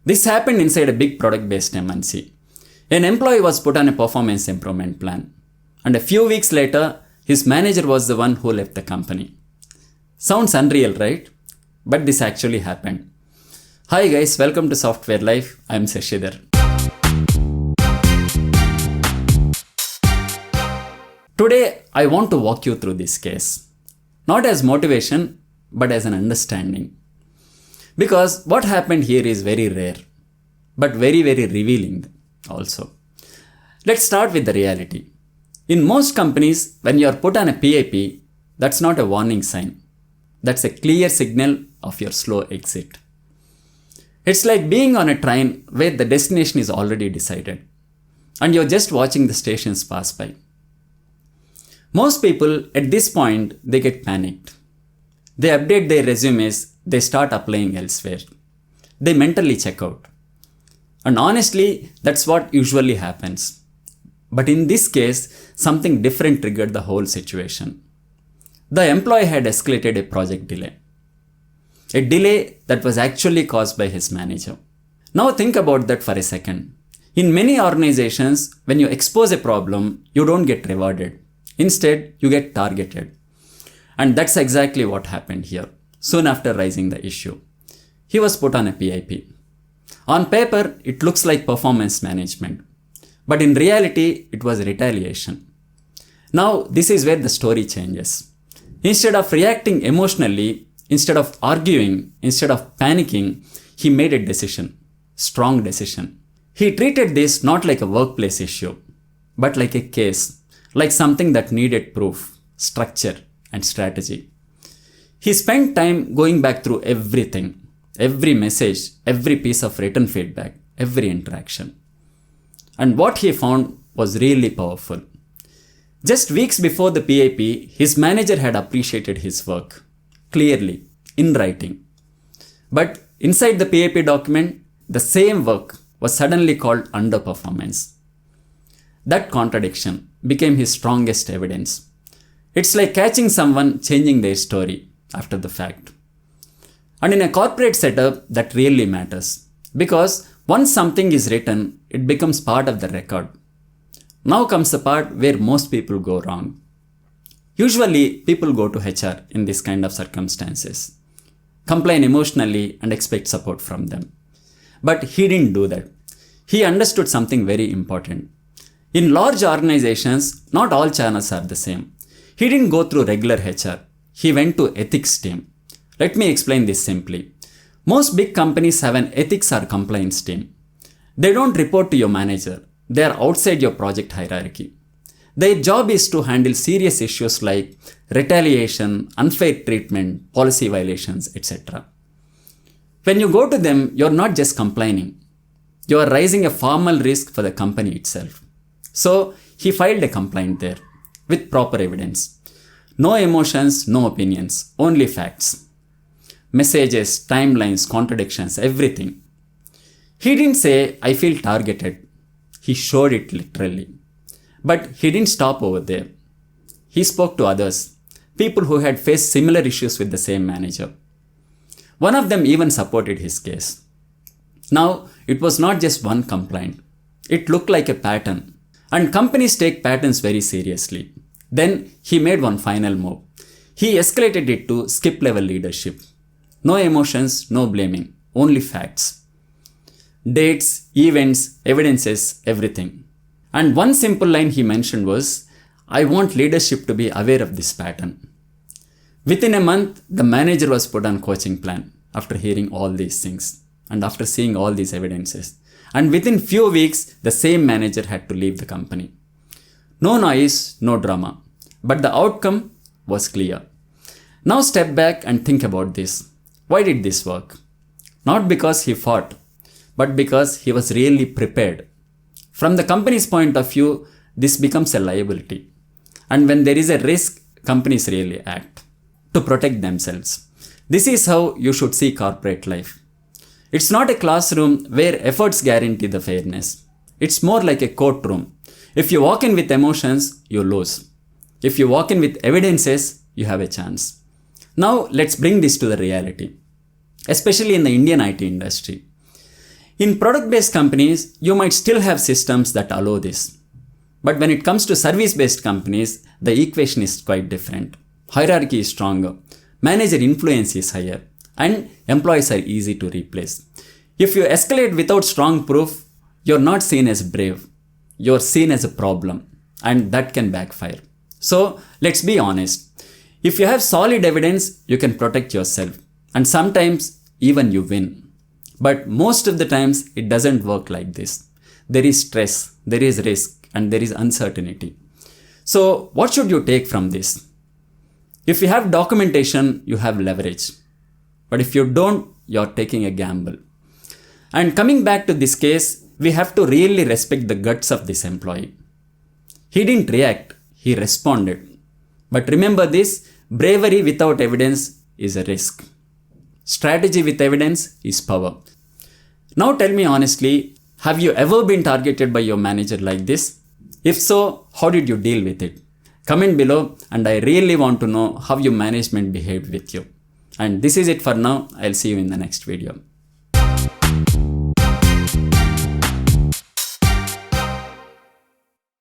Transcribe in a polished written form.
This happened inside a big product-based MNC. An employee was put on a performance improvement plan, and a few weeks later, his manager was the one who left the company. Sounds unreal, right? But this actually happened. Hi guys, welcome to Software Life. I'm Sashidhar. Today, I want to walk you through this case. Not as motivation, but as an understanding. Because what happened here is very rare, but very revealing also. Let's start with the reality. In most companies, when you are put on a PIP, that's not a warning sign. That's a clear signal of your slow exit. It's like being on a train where the destination is already decided, and you're just watching the stations pass by. Most people at this point, they get panicked. They update their resumes, they start applying elsewhere. They mentally check out. And honestly, that's what usually happens. But in this case, something different triggered the whole situation. The employee had escalated a project delay. A delay that was actually caused by his manager. Now think about that for a second. In many organizations, when you expose a problem, you don't get rewarded. Instead, you get targeted. And that's exactly what happened here, soon after raising the issue. He was put on a PIP. On paper, it looks like performance management. But in reality, it was retaliation. Now, this is where the story changes. Instead of reacting emotionally, instead of arguing, instead of panicking, he made a decision. Strong decision. He treated this not like a workplace issue, but like a case, like something that needed proof, structure, and strategy. He spent time going back through everything, every message, every piece of written feedback, every interaction. And what he found was really powerful. Just weeks before the PIP, his manager had appreciated his work, clearly, in writing. But inside the PIP document, the same work was suddenly called underperformance. That contradiction became his strongest evidence. It's like catching someone changing their story after the fact. And in a corporate setup, that really matters. Because once something is written, it becomes part of the record. Now comes the part where most people go wrong. Usually, people go to HR in this kind of circumstances, complain emotionally and expect support from them. But he didn't do that. He understood something very important. In large organizations, not all channels are the same. He didn't go through regular HR. He went to ethics team. Let me explain this simply. Most big companies have an ethics or compliance team. They don't report to your manager. They are outside your project hierarchy. Their job is to handle serious issues like retaliation, unfair treatment, policy violations, etc. When you go to them, you're not just complaining. You are raising a formal risk for the company itself. So he filed a complaint there with proper evidence. No emotions, no opinions, only facts. Messages, timelines, contradictions, everything. He didn't say, I feel targeted. He showed it literally. But he didn't stop over there. He spoke to others, people who had faced similar issues with the same manager. One of them even supported his case. Now, it was not just one complaint. It looked like a pattern. And companies take patterns very seriously. Then he made one final move. He escalated it to skip level leadership. No emotions, no blaming, only facts. Dates, events, evidences, everything. And one simple line he mentioned was, I want leadership to be aware of this pattern. Within a month, the manager was put on coaching plan after hearing all these things and after seeing all these evidences. And within few weeks, the same manager had to leave the company. No noise, no drama. But the outcome was clear. Now step back and think about this. Why did this work? Not because he fought, but because he was really prepared. From the company's point of view, this becomes a liability. And when there is a risk, companies really act to protect themselves. This is how you should see corporate life. It's not a classroom where efforts guarantee the fairness. It's more like a courtroom. If you walk in with emotions, you lose. If you walk in with evidences, you have a chance. Now let's bring this to the reality, especially in the Indian IT industry. In product-based companies, you might still have systems that allow this. But when it comes to service-based companies, the equation is quite different. Hierarchy is stronger, manager influence is higher, and employees are easy to replace. If you escalate without strong proof, you're not seen as brave. You're seen as a problem, and that can backfire. So let's be honest. If you have solid evidence, you can protect yourself, and sometimes even you win. But most of the times, it doesn't work like this. There is stress, there is risk, and there is uncertainty. So what should you take from this? If you have documentation, you have leverage. But if you don't, you're taking a gamble. And coming back to this case, we have to really respect the guts of this employee. He didn't react, he responded. But remember this, bravery without evidence is a risk. Strategy with evidence is power. Now tell me honestly, have you ever been targeted by your manager like this? If so, how did you deal with it? Comment below, and I really want to know how your management behaved with you. And this is it for now. I'll see you in the next video.